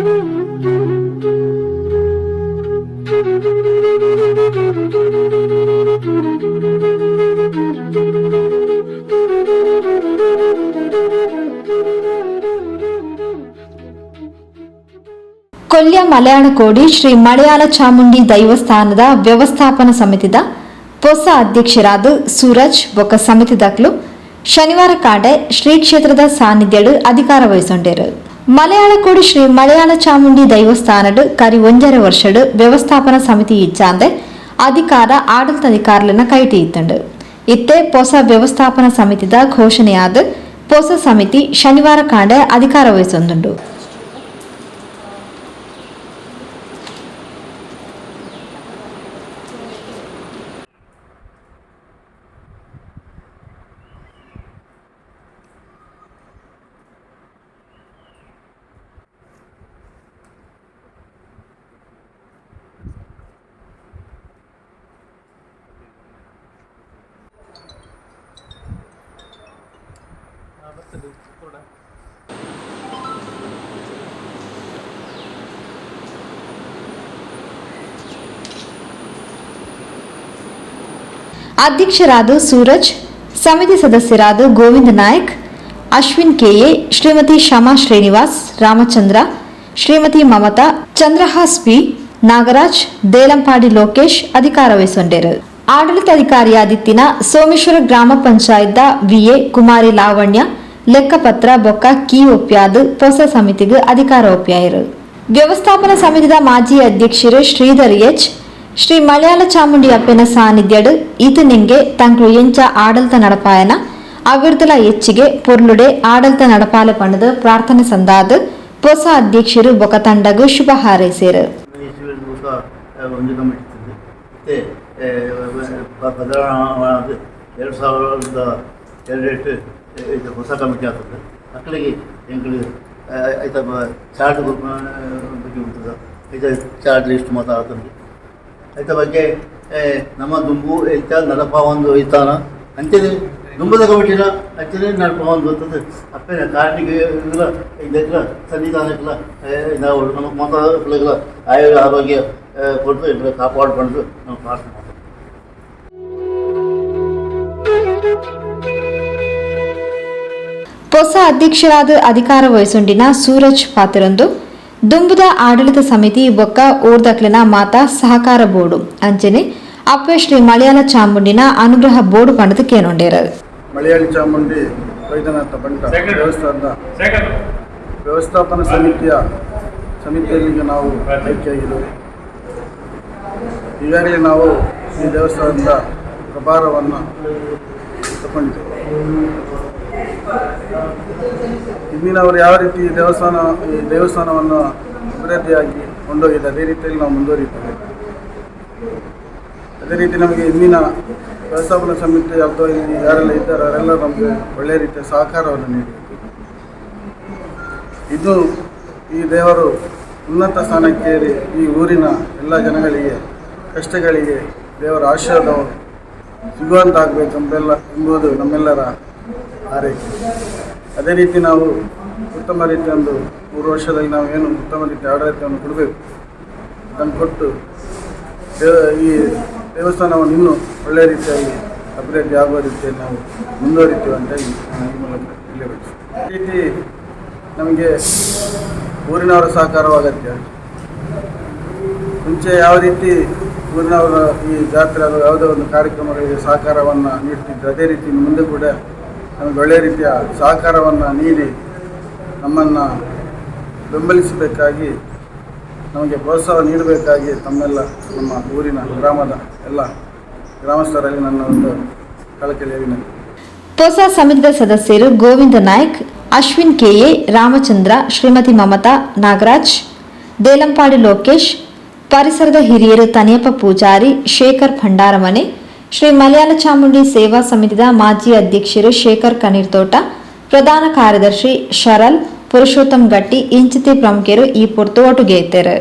ಕೊಲ್ಯ ಮಲಯಾಳಕೋಡಿ ಶ್ರೀ ಮಲಯಾಳ ಚಾಮುಂಡಿ ದೈವಸ್ಥಾನದ ವ್ಯವಸ್ಥಾಪನಾ ಸಮಿತಿದ ಹೊಸ ಅಧ್ಯಕ್ಷರಾದ ಸೂರಜ್ ಬೊಕ್ಕ ಸಮಿತಿದಕ್ಲು ಶನಿವಾರ ಕಾಡೆ ಶ್ರೀ ಕ್ಷೇತ್ರದ ಸಾನ್ನಿಧ್ಯಡು ಅಧಿಕಾರ ವಹಿಸೊಂಡರು. ಮಲಯಾಳಕೋಡಿ ಶ್ರೀ ಮಲಯಾಳ ಚಾಮುಂಡಿ ದೈವಸ್ಥಾನಡು ಕರಿ 1.5 ವರ್ಷಡು ವ್ಯವಸ್ಥಾಪನಾ ಸಮಿತಿ ಇಚ್ಚಾಂದೆ ಅಧಿಕಾರ ಆಡಳಿತಾಧಿಕಾರಲನ್ನ ಕೈಟಿ ಇತ್ತಂಡು. ಇತ್ತೆ ಹೊಸ ವ್ಯವಸ್ಥಾಪನಾ ಸಮಿತಿದ ಘೋಷಣೆಯಾದ ಹೊಸ ಸಮಿತಿ ಶನಿವಾರ ಕಾಡೆ ಅಧಿಕಾರ ವಹಿಸೊಂದುಂಡು. ಅಧ್ಯಕ್ಷರಾದ ಸೂರಜ್, ಸಮಿತಿ ಸದಸ್ಯರಾದ ಗೋವಿಂದ ನಾಯಕ್, ಅಶ್ವಿನ್ ಕೆಎ, ಶ್ರೀಮತಿ ಶಮಾ ಶ್ರೀನಿವಾಸ್, ರಾಮಚಂದ್ರ, ಶ್ರೀಮತಿ ಮಮತಾ, ಚಂದ್ರಹಾಸ್ ಪಿ, ನಾಗರಾಜ್, ದೇಲಂಪಾಡಿ ಲೋಕೇಶ್ ಅಧಿಕಾರ ವಹಿಸೊಂಡರು. ಆಡಳಿತಾಧಿಕಾರಿಯಾದಿತ್ತಿನ ಸೋಮೇಶ್ವರ ಗ್ರಾಮ ಪಂಚಾಯತ್ ವಿಎ ಕುಮಾರಿ ಲಾವಣ್ಯ ಲೆಕ್ಕಪತ್ರ ಬೊಕ್ಕ ಕೀ ಒಪ್ಪ್ಯಾದು ಹೊಸ ಸಮಿತಿಗೆ ಅಧಿಕಾರ ಒಪ್ಪ್ಯಾಯರು. ವ್ಯವಸ್ಥಾಪನಾ ಸಮಿತಿದ ಮಾಜಿ ಅಧ್ಯಕ್ಷರು ಶ್ರೀಧರ್ ಎಚ್, ಶ್ರೀ ಮಲಯಾಳ ಚಾಮುಂಡಿ ಅಪ್ಪನ ಸಾನ್ನಿಧ್ಯಡು ಈತನಿಂಗೆ ತಂಕ್ಲು ಎಂಚ ಆಡಳಿತ ನಡಪಾಯನ ಅವಿರ್ತಲ ಹೆಚ್ಚಿಗೆ ಪೊರ್ಲುಡೆ ಆಡಳಿತ ನಡಪಾಲ ಪಣದ ಪ್ರಾರ್ಥನೆ ಸಂದಾದ ಹೊಸ ಅಧ್ಯಕ್ಷರು ಬೊಕ ತಂಡಗೂ ಶುಭ ಹಾರೈಸಿರು. ಹೊಸ ಕಮಿಟಿ ಆಗ್ತದೆ ಮಕ್ಕಳಿಗೆ ಎಂಗಳು ಆಯ್ತಾ ಚಾರ್ಟ್ ಬಗ್ಗೆ ಉಂಟದ ಆಯ್ತಾ ಚಾರ್ಟ್ ಲಿಸ್ಟ್ ಮಾತಾಡ್ತದೆ ಆಯ್ತ ಬಗ್ಗೆ ನಮ್ಮ ದುಂಬು ಎಂತ ನಡಪ ಒಂದು ಐತಾನ ಅಂಚನೆ ದುಂಬದ ಕಮಿಟಿನ ಅಂಚನೆ ನಡಪ ಒಂದು ಅಂತಂದು ಅಪ್ಪನ ಕಾರಣಿಗೆ ಇಲ್ಲ ಇದಕ್ಕೆಲ್ಲ ಸನ್ನಿಧಾನಕ್ಕೆಲ್ಲ ನಾವು ನಮ್ಮ ಮತಗಳಿಗೆಲ್ಲ ಆರೋಗ್ಯ ಕೊಟ್ಟು ಎಲ್ಲ ಕಾಪಾಡಿಕೊಂಡು ನಾವು ಪ್ರಾರ್ಥನೆ ಮಾಡ್ತೀವಿ. ಹೊಸ ಅಧ್ಯಕ್ಷರಾದ ಅಧಿಕಾರ ವಹಿಸೊಂಡಿನ ಸೂರಜ್ ಪಾತ್ರೊಂದು ದುಂಬುದ ಆಡಳಿತ ಸಮಿತಿ ಬೊಕ್ಕ ಓರ್ದಕ್ಲಿನ ಮಾತಾ ಸಹಕಾರ ಬೋರ್ಡು ಅಂಚನೆ ಅಪ್ಪೆ ಶ್ರೀ ಮಲಯಾಳ ಚಾಮುಂಡಿನ ಅನುಗ್ರಹ ಬೋರ್ಡು ಪಣದ ಕೇನೊಂಡೇರು. ಮಲಯಾಳ ಚಾಮುಂಡಿ ವೈದ್ಯನಾಥ ಬಂಟ ದೇವಸ್ಥಾನದ ವ್ಯವಸ್ಥಾಪನಾ ಸಮಿತಿಯಲ್ಲಿ ನಾವು ಆಯ್ಕೆಯಾಗಿದ್ದೇವೆ. ಈಗಾಗಲೇ ನಾವು ಈ ದೇವಸ್ಥಾನದ ಪ್ರಭಾರವನ್ನು ತಗೊಂಡಿದ್ದೇವೆ. ಇಂದಿನವರು ಯಾವ ರೀತಿ ಈ ದೇವಸ್ಥಾನವನ್ನು ಅಭಿವೃದ್ಧಿಯಾಗಿ ಕೊಂಡೊಯ್ಯಿದೆ ಅದೇ ರೀತಿಯಲ್ಲಿ ನಾವು ಮುಂದುವರಿಯುತ್ತೇವೆ. ಅದೇ ರೀತಿ ನಮಗೆ ಇಂದಿನ ವ್ಯವಸ್ಥಾಪನಾ ಸಮಿತಿ ಅಥವಾ ಯಾರೆಲ್ಲ ಇದ್ದಾರೆ ಅವರೆಲ್ಲ ನಮಗೆ ಒಳ್ಳೆಯ ರೀತಿಯ ಸಹಕಾರವನ್ನು ನೀಡಬೇಕು. ಇದು ಈ ದೇವರು ಉನ್ನತ ಸ್ಥಾನಕ್ಕೆ ಏರಿ ಈ ಊರಿನ ಎಲ್ಲ ಜನಗಳಿಗೆ ಕಷ್ಟಗಳಿಗೆ ದೇವರ ಆಶೀರ್ವಾದ ಸಿಗುವಂತಾಗಬೇಕೆಂಬುದು ನಮ್ಮೆಲ್ಲರ ಆರೈಕೆ. ಅದೇ ರೀತಿ ನಾವು ಉತ್ತಮ ರೀತಿಯ ಒಂದು 3 ವರ್ಷದಲ್ಲಿ ನಾವು ಏನು ಉತ್ತಮ ರೀತಿಯ ಆಡಳಿತವನ್ನು ಕೊಡಬೇಕು ಅದನ್ನು ಕೊಟ್ಟು ಈ ದೇವಸ್ಥಾನವನ್ನು ಇನ್ನೂ ಒಳ್ಳೆಯ ರೀತಿಯಾಗಿ ಅಭಿವೃದ್ಧಿ ಆಗುವ ರೀತಿಯಲ್ಲಿ ನಾವು ಮುಂದುವರಿತೀವಿ ಅಂತ ಈ ಮೂಲಕ ತಿಳಿಯಬೇಕು. ಈ ರೀತಿ ನಮಗೆ ಊರಿನವರ ಸಹಕಾರವು ಅಗತ್ಯ. ಮುಂಚೆ ಯಾವ ರೀತಿ ಊರಿನವರ ಈ ಜಾತ್ರೆ ಅಥವಾ ಯಾವುದೇ ಒಂದು ಕಾರ್ಯಕ್ರಮಗಳಿಗೆ ಸಹಕಾರವನ್ನು ನೀಡ್ತಿದ್ರು ಅದೇ ರೀತಿ ಮುಂದೆ ಕೂಡ ನಮಗೆ ಒಳ್ಳೆಯ ರೀತಿಯ ಸಹಕಾರವನ್ನು ನೀಡಿ ನಮ್ಮನ್ನು ಬೆಂಬಲಿಸಬೇಕಾಗಿ ನಮಗೆ ಪ್ರೋತ್ಸಾಹ ನೀಡಬೇಕಾಗಿ ತಮ್ಮೆಲ್ಲ ನಮ್ಮ ಊರಿನ ಗ್ರಾಮದ ಎಲ್ಲ ಗ್ರಾಮಸ್ಥರಲ್ಲಿ ನನ್ನ ಒಂದು ಕಳಕಳಿಯ ವಿನಂತಿ. ಹೊಸ ಸಮಿತಿಯ ಸದಸ್ಯರು ಗೋವಿಂದ ನಾಯಕ್, ಅಶ್ವಿನ್ ಕೆಎ, ರಾಮಚಂದ್ರ, ಶ್ರೀಮತಿ ಮಮತಾ, ನಾಗರಾಜ್, ದೇಲಂಪಾಡಿ ಲೋಕೇಶ್, ಪರಿಸರದ ಹಿರಿಯರು ತನಿಯಪ್ಪ ಪೂಜಾರಿ, ಶೇಖರ್ ಭಂಡಾರಮನೆ, ಶ್ರೀ ಮಲಯಾಳ ಚಾಮುಂಡಿ ಸೇವಾ ಸಮಿತಿಯ ಮಾಜಿ ಅಧ್ಯಕ್ಷರು ಶೇಖರ್ ಕನೀರ್ತೋಟ, ಪ್ರಧಾನ ಕಾರ್ಯದರ್ಶಿ ಶರಲ್, ಪುರುಷೋತ್ತಮ್ ಗಟ್ಟಿ ಇಂಚಿತಿ ಪ್ರಮುಖರು ಈ ಪೊರ್ತು ಒಟ್ಟುಗೆ ಇದ್ದಾರೆ.